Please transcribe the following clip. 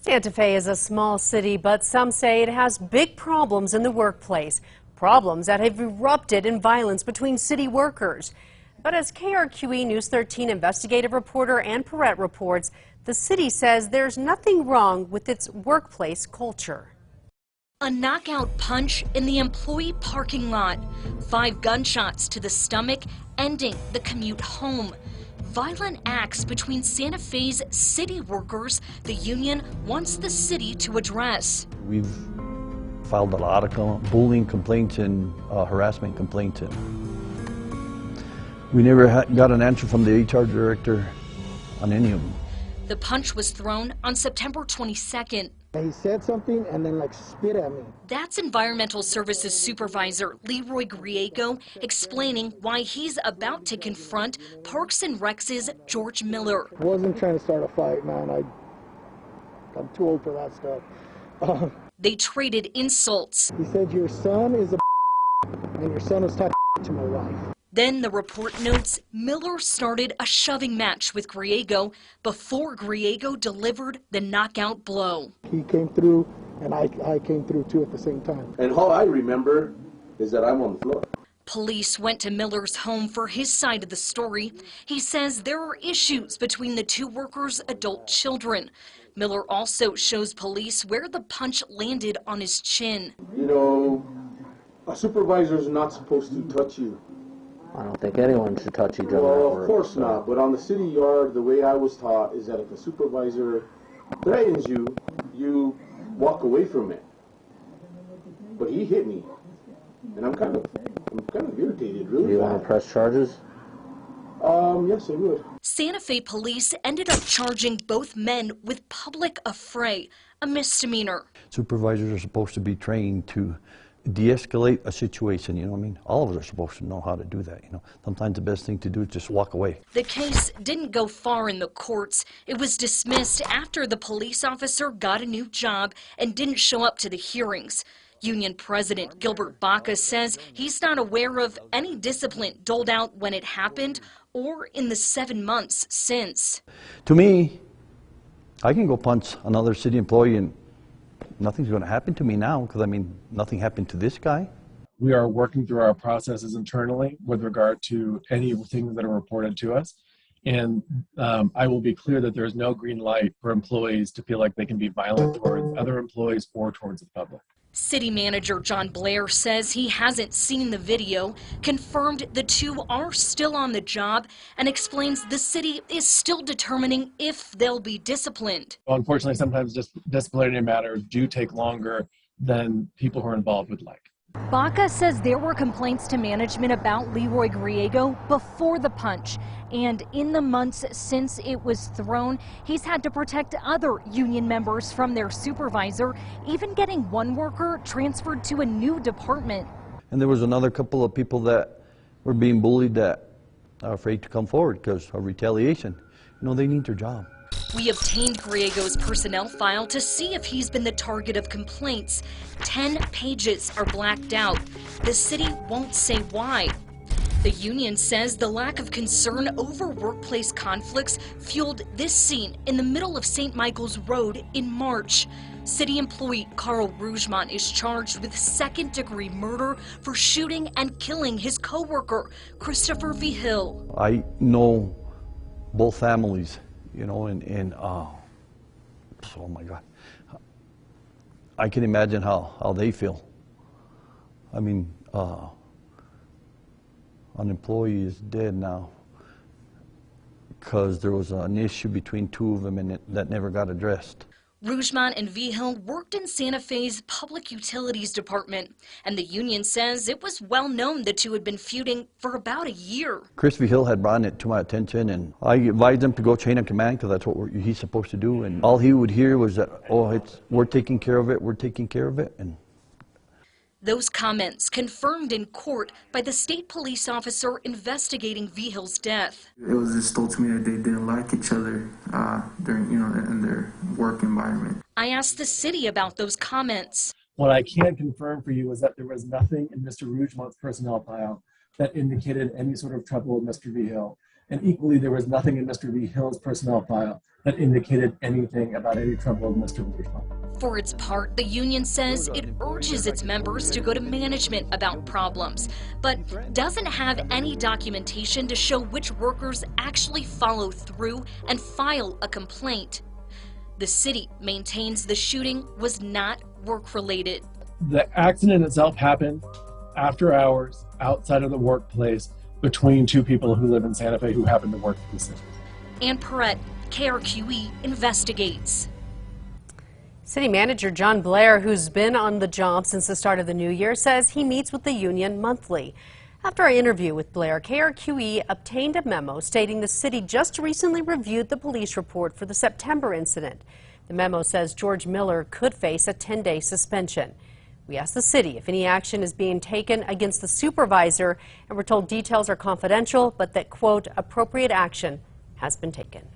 Santa Fe is a small city, but some say it has big problems in the workplace. Problems that have erupted in violence between city workers. But as KRQE News 13 investigative reporter Ann Perrette reports, the city says there's nothing wrong with its workplace culture. A knockout punch in the employee parking lot. 5 gunshots to the stomach, ending the commute home. Violent acts between Santa Fe's city workers the union wants the city to address. We've filed a lot of bullying complaints and harassment complaints. And we never got an answer from the HR director on any of them. The punch was thrown on September 22nd. He said something and then spit at me. That's Environmental Services Supervisor Leroy Griego explaining why he's about to confront Parks and Rec's George Miller. I wasn't trying to start a fight, man. I'm too old for that stuff. They traded insults. He said, your son is a and your son was talking to my wife. Then the report notes Miller started a shoving match with Griego before Griego delivered the knockout blow. He came through and I came through too at the same time. And all I remember is that I'm on the floor. Police went to Miller's home for his side of the story. He says there are issues between the two workers' adult children. Miller also shows police where the punch landed on his chin. You know, a supervisor is not supposed to touch you. I don't think anyone should touch each other. Well, of course not, but on the city yard, the way I was taught is that if a supervisor threatens you, you walk away from it. But he hit me, and I'm kind of irritated, really. Do you want to press charges? Yes, I would. Santa Fe police ended up charging both men with public affray, a misdemeanor. Supervisors are supposed to be trained to de-escalate a situation, you know what I mean? All of us are supposed to know how to do that, you know. Sometimes the best thing to do is just walk away. The case didn't go far in the courts. It was dismissed after the police officer got a new job and didn't show up to the hearings. Union President Gilbert Baca says he's not aware of any discipline doled out when it happened or in the 7 months since. To me, I can go punch another city employee and nothing's going to happen to me now, because I mean, nothing happened to this guy. We are working through our processes internally with regard to any things that are reported to us. And I will be clear that there is no green light for employees to feel like they can be violent towards other employees or towards the public. City Manager John Blair says he hasn't seen the video, confirmed the two are still on the job, and explains the city is still determining if they'll be disciplined. Well, unfortunately, sometimes disciplinary matters do take longer than people who are involved would like. Baca says there were complaints to management about Leroy Griego before the punch, and in the months since it was thrown, he's had to protect other union members from their supervisor, even getting one worker transferred to a new department. And there was another couple of people that were being bullied that are afraid to come forward because of retaliation. You know, they need their job. We obtained Griego's personnel file to see if he's been the target of complaints. 10 pages are blacked out. The city won't say why. The union says the lack of concern over workplace conflicts fueled this scene in the middle of St. Michael's Road in March. City employee Carl Rougemont is charged with second-degree murder for shooting and killing his co-worker, Christopher V. Hill. I know both families. You know, and oh my God, I can imagine how they feel. I mean, an employee is dead now because there was an issue between two of them and that never got addressed. Rougemont and Vigil worked in Santa Fe's Public Utilities Department, and the union says it was well known the two had been feuding for about a year. Chris Vigil had brought it to my attention, and I advised him to go chain of command because that's what he's supposed to do. And all he would hear was that, oh, we're taking care of it, we're taking care of it. And those comments confirmed in court by the state police officer investigating Vigil's death. It was just told to me that they didn't like each other during, in their work environment. I asked the city about those comments. What I can confirm for you is that there was nothing in Mr. Rougemont's personnel file that indicated any sort of trouble with Mr. Vigil. And equally, there was nothing in Mr. Vigil's personnel file that indicated anything about any trouble with Mr. Witherspoon. For its part, the union says it urges its members to go to management about problems, but doesn't have any documentation to show which workers actually follow through and file a complaint. The city maintains the shooting was not work-related. The accident itself happened after hours, outside of the workplace, between two people who live in Santa Fe who happen to work for the city. Ann Perrette, KRQE investigates. City Manager John Blair, who's been on the job since the start of the new year, says he meets with the union monthly. After our interview with Blair, KRQE obtained a memo stating the city just recently reviewed the police report for the September incident. The memo says George Miller could face a 10-day suspension. We asked the city if any action is being taken against the supervisor, and we're told details are confidential, but that, quote, appropriate action has been taken.